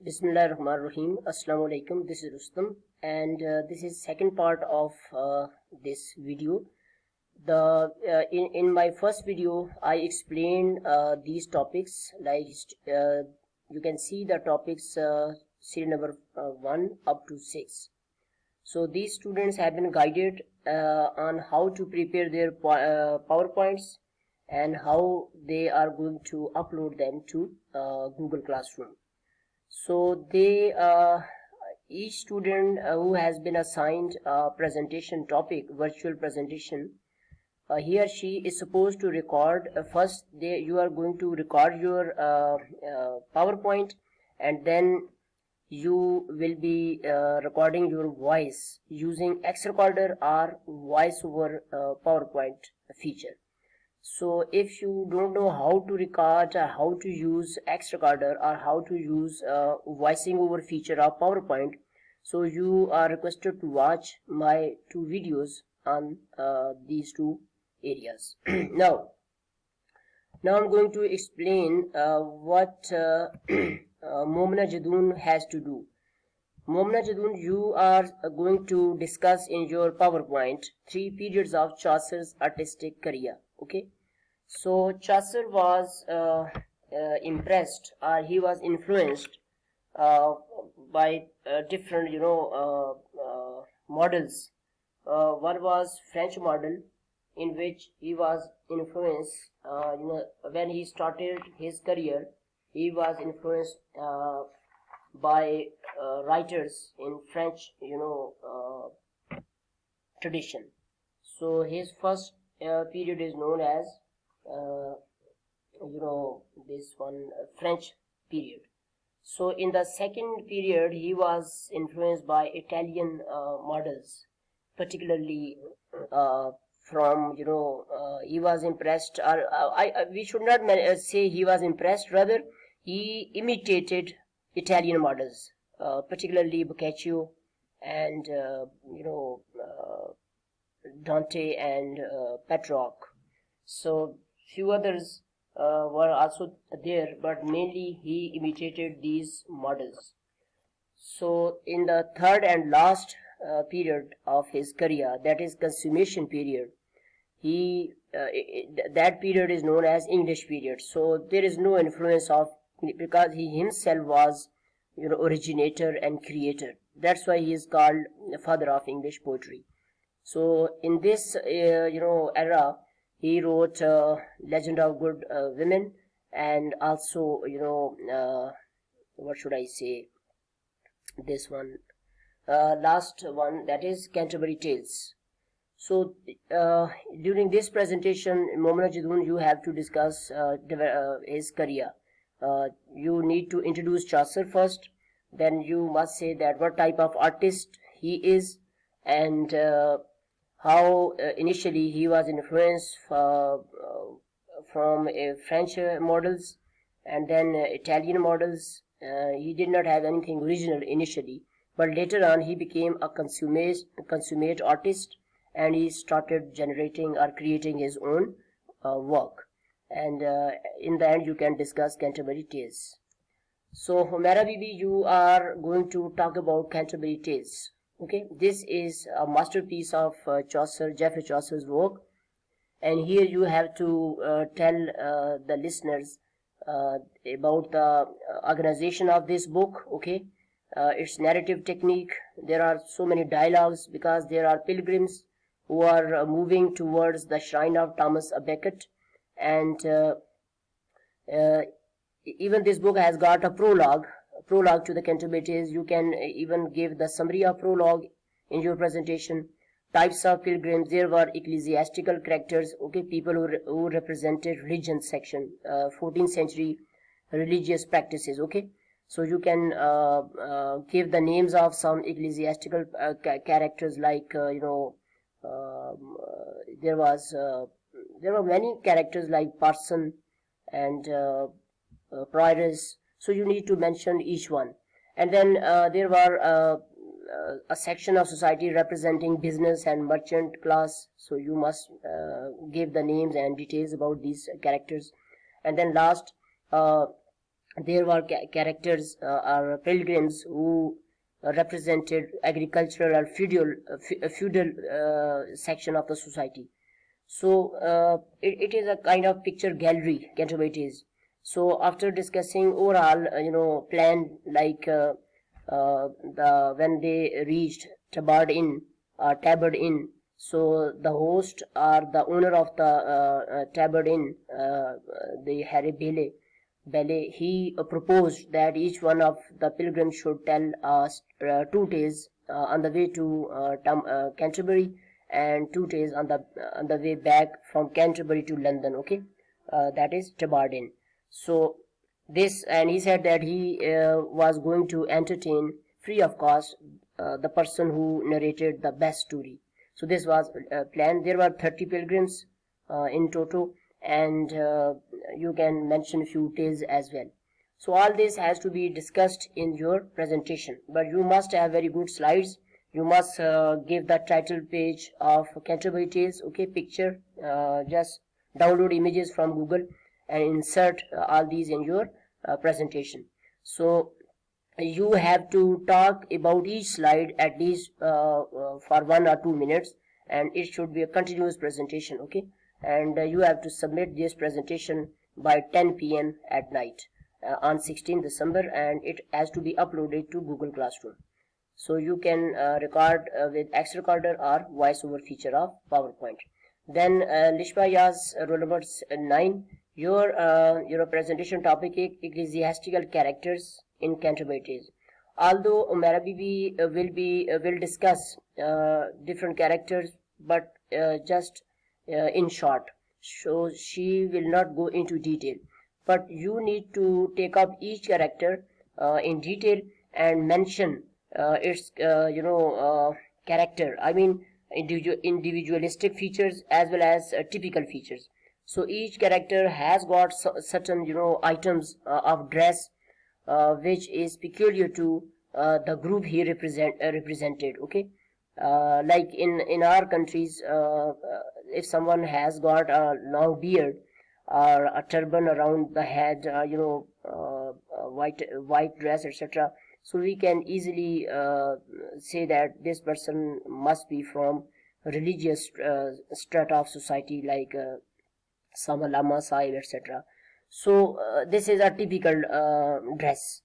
Bismillahirrahmanirrahim. Assalamu alaikum. This is Rustam, and this is second part of this video. In my first video, I explained these topics. You can see the topics serial number 1 up to 6. So these students have been guided on how to prepare their PowerPoints and how they are going to upload them to Google Classroom. So each student who has been assigned a presentation topic, virtual presentation, he or she is supposed to record. First, you are going to record your PowerPoint, and then you will be recording your voice using xrecorder or voice over PowerPoint feature. So if you don't know how to record, how to use xrecorder or how to use voicing over feature of PowerPoint, so you are requested to watch my two videos on these two areas. Now I'm going to explain what Momna Jadoon has to do. Momna Jadoon, you are going to discuss in your PowerPoint 3 periods of Chaucer's artistic career. Okay, so Chaucer was impressed, or he was influenced by different models. One was French model, in which he was influenced. When he started his career, he was influenced by writers in French tradition. So his first period is known as this one French period. So in the second period, he was influenced by Italian models, particularly from he was impressed, or we should not say he was impressed, rather he imitated Italian models, particularly Boccaccio and Dante and Petrarch. So few others were also there, but mainly he imitated these models. So in the third and last period of his career, that is consummation period, that period is known as English period. So there is no influence of, because he himself was originator and creator. That's why he is called the father of English poetry. So in this era, he wrote Legend of Good Women, and also what should I say, this one last one, that is Canterbury Tales. So during this presentation, Momna Jadoon, you have to discuss his career. You need to introduce Chaucer first, then you must say that what type of artist he is, and how initially he was influenced from French models and then Italian models. He did not have anything original initially, but later on he became a consummate artist, and he started generating or creating his own work. And in the end, you can discuss Canterbury Tales. So Humaira Bibi, you are going to talk about Canterbury Tales. Okay, this is a masterpiece of Chaucer, Geoffrey Chaucer's work, and here you have to tell the listeners about the organization of this book. Okay, its narrative technique. There are so many dialogues because there are pilgrims who are moving towards the shrine of Thomas a Becket, and even this book has got a prologue to the Canterbury Tales. You can even give the summary of prologue in your presentation. Types of pilgrims. There were ecclesiastical characters, okay, people who represented religion section, 14th century religious practices, okay. So you can give the names of some ecclesiastical characters, like there were many characters like parson and prioress. So you need to mention each one. And then there were a section of society representing business and merchant class. So you must give the names and details about these characters. And then last, there were characters or pilgrims who represented agricultural or feudal section of the society. So it is a kind of picture gallery, Canterbury it is. So after discussing overall, plan, like when they reached Tabard Inn, so the host or the owner of the Tabard Inn, the Harry Bailey, he proposed that each one of the pilgrims should tell us 2 days on the way to Canterbury, and 2 days on the way back from Canterbury to London. Okay, that is Tabard Inn. So this, and he said that he was going to entertain free of cost the person who narrated the best story. So this was planned. There were 30 pilgrims in total, and you can mention few tales as well. So all this has to be discussed in your presentation, but you must have very good slides. You must give the title page of Canterbury Tales, okay, picture, just download images from Google and insert all these in your presentation. So you have to talk about each slide at least for 1 or 2 minutes, and it should be a continuous presentation, okay, and you have to submit this presentation by 10 p.m. at night on 16th December, and it has to be uploaded to Google Classroom. So you can record with xrecorder or voiceover feature of PowerPoint. Then Lishma Yaz, roll number 9, your presentation topic is ecclesiastical characters in Canterbury Tales. Although Umaira Bibi will discuss different characters, but just in short, so she will not go into detail. But you need to take up each character in detail and mention its character. I mean individualistic features as well as typical features. So each character has got certain items of dress which is peculiar to the group he represented. Okay, like in our countries, if someone has got a long beard or a turban around the head, white dress, etc., so we can easily say that this person must be from religious strata of society, like Sama Lama Sahib, etc. So this is a typical dress,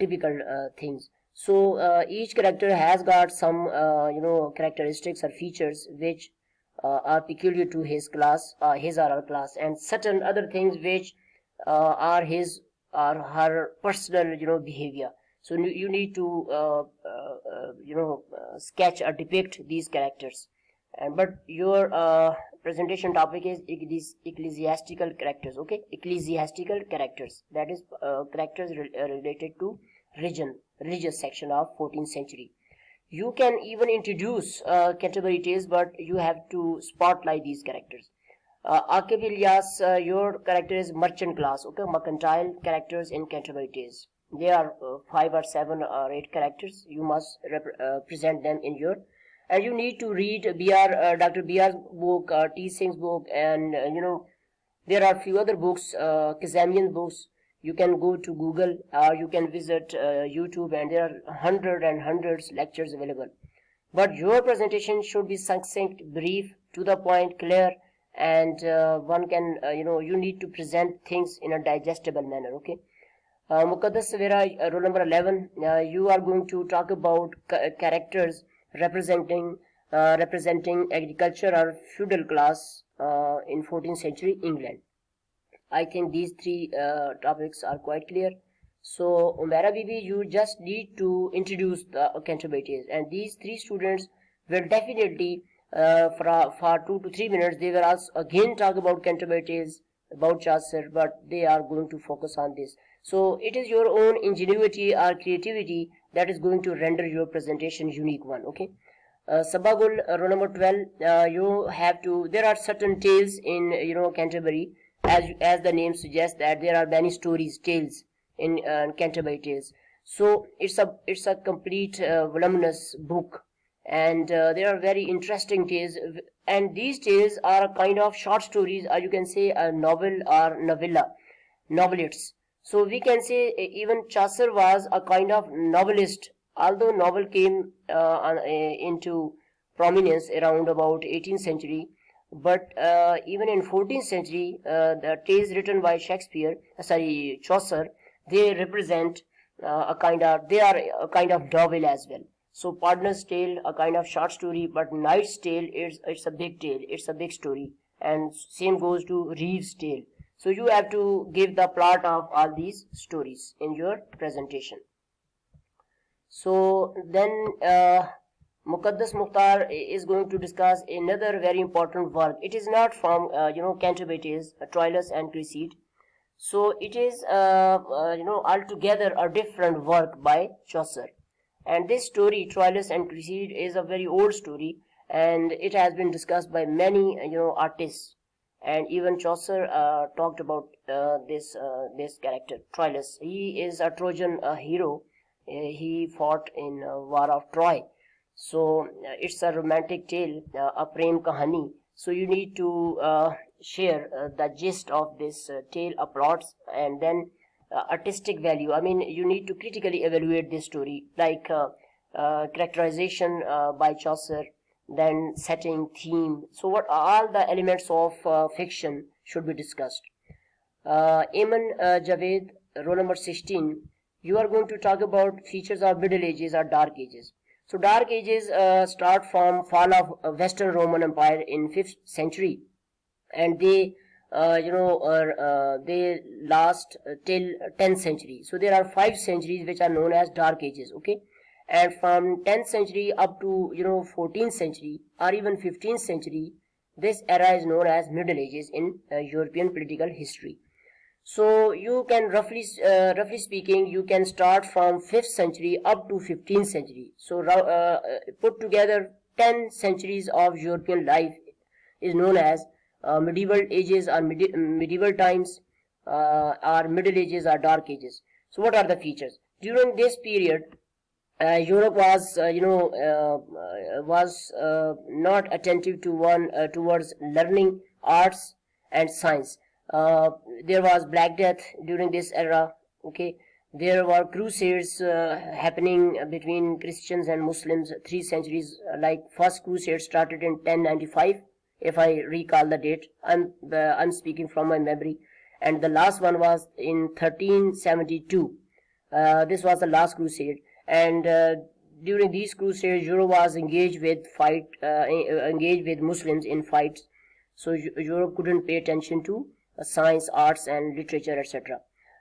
typical things. So each character has got some characteristics or features which are peculiar to his class, his or her class, and certain other things which are his or her personal behavior. So you need to sketch or depict these characters. But your presentation topic is ecclesiastical characters. Okay, ecclesiastical characters, that is characters related to religious section of 14th century. You can even introduce Canterbury Tales, but you have to spotlight these characters. Aqib Ilyas, your character is merchant class. Okay, mercantile characters in Canterbury Tales. There are 5 or 7 or 8 characters. You must present them in your, and you need to read Dr. B.R.'s book, T. Singh's book, and there are few other books, Kazamian books. You can go to Google or you can visit YouTube, and there are hundreds lectures available. But your presentation should be succinct, brief, to the point, clear, and one can you need to present things in a digestible manner. Okay. Muqaddas Savera, roll number 11, you are going to talk about characters representing agriculture or feudal class in 14th century England. I think these 3 topics are quite clear. So Umaira Bibi, you just need to introduce the Canterbury Tales, and these 3 students will definitely for 2 to 3 minutes they will also again talk about Canterbury Tales, about Chaucer, but they are going to focus on this. So it is your own ingenuity or creativity that is going to render your presentation unique one. Okay. Sabagul, roll number 12, you have to, there are certain tales in Canterbury, as the name suggests that there are many stories, tales in Canterbury Tales. So it's a complete voluminous book, and there are very interesting tales, and these tales are a kind of short stories, or you can say a novel or novella, novelettes. So we can say even Chaucer was a kind of novelist, although novel came into prominence around about 18th century. But even in 14th century, the tales written by Chaucer, they represent they are a kind of novel as well. So Partner's Tale, a kind of short story, but Knight's Tale, it's a big tale, it's a big story, and same goes to Reeve's Tale. So you have to give the plot of all these stories in your presentation. So then Muqaddas Mukhtar is going to discuss another very important work. It is not from Cantabrites, Troilus and Cresside. So it is altogether a different work by Chaucer. And this story, Troilus and Cresside, is a very old story, and it has been discussed by many artists. And even Chaucer talked about this character, Troilus. He is a Trojan hero. He fought in War of Troy. So it's a romantic tale, a prem kahani. So you need to share the gist of this tale, a plot, and then artistic value. I mean, you need to critically evaluate this story, like characterization by Chaucer, then setting, theme. So what all the elements of fiction should be discussed. Ayman Javed, roll number 16, you are going to talk about features of Middle Ages or Dark Ages. So Dark Ages start from fall of Western Roman Empire in 5th century, and they they last till 10th century. So there are 5 centuries which are known as Dark Ages. Okay, and from 10th century up to 14th century or even 15th century, this era is known as Middle Ages in European political history. So you can roughly speaking, you can start from 5th century up to 15th century. So put together 10 centuries of European life is known as medieval ages or medieval times, or Middle Ages or Dark Ages. So what are the features? During this period, Europe was not attentive to towards learning, arts and science. There was Black Death during this era. Okay, there were crusades happening between Christians and Muslims 3 centuries. Like first crusade started in 1095, if I recall the date. I'm speaking from my memory, and the last one was in 1372. This was the last crusade, and during these crusades, Europe was engaged with Muslims in fights. So Europe couldn't pay attention to science, arts, and literature, etc.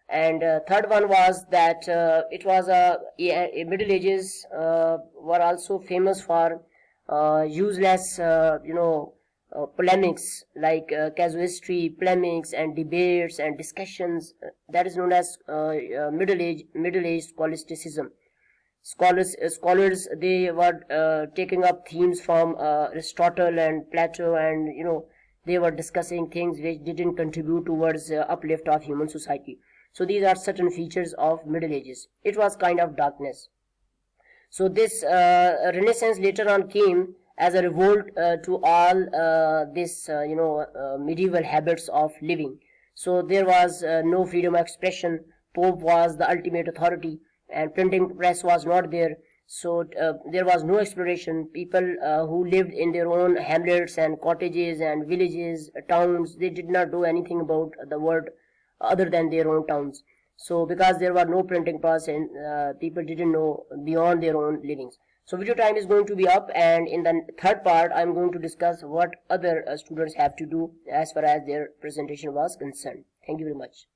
And third one was that it was Middle Ages were also famous for useless, polemics, like casuistry, polemics, and debates and discussions. That is known as Middle Age scholasticism. Scholars, they were taking up themes from Aristotle and Plato, and they were discussing things which didn't contribute towards uplift of human society. So these are certain features of Middle Ages. It was kind of darkness. So this Renaissance later on came as a revolt to all this medieval habits of living. So there was no freedom of expression. Pope was the ultimate authority, and printing press was not there. So there was no exploration. People who lived in their own hamlets and cottages and villages, towns, they did not do anything about the world other than their own towns. So because there were no printing press, and people didn't know beyond their own livings. So video time is going to be up, and in the third part I'm going to discuss what other students have to do as far as their presentation was concerned. Thank you very much.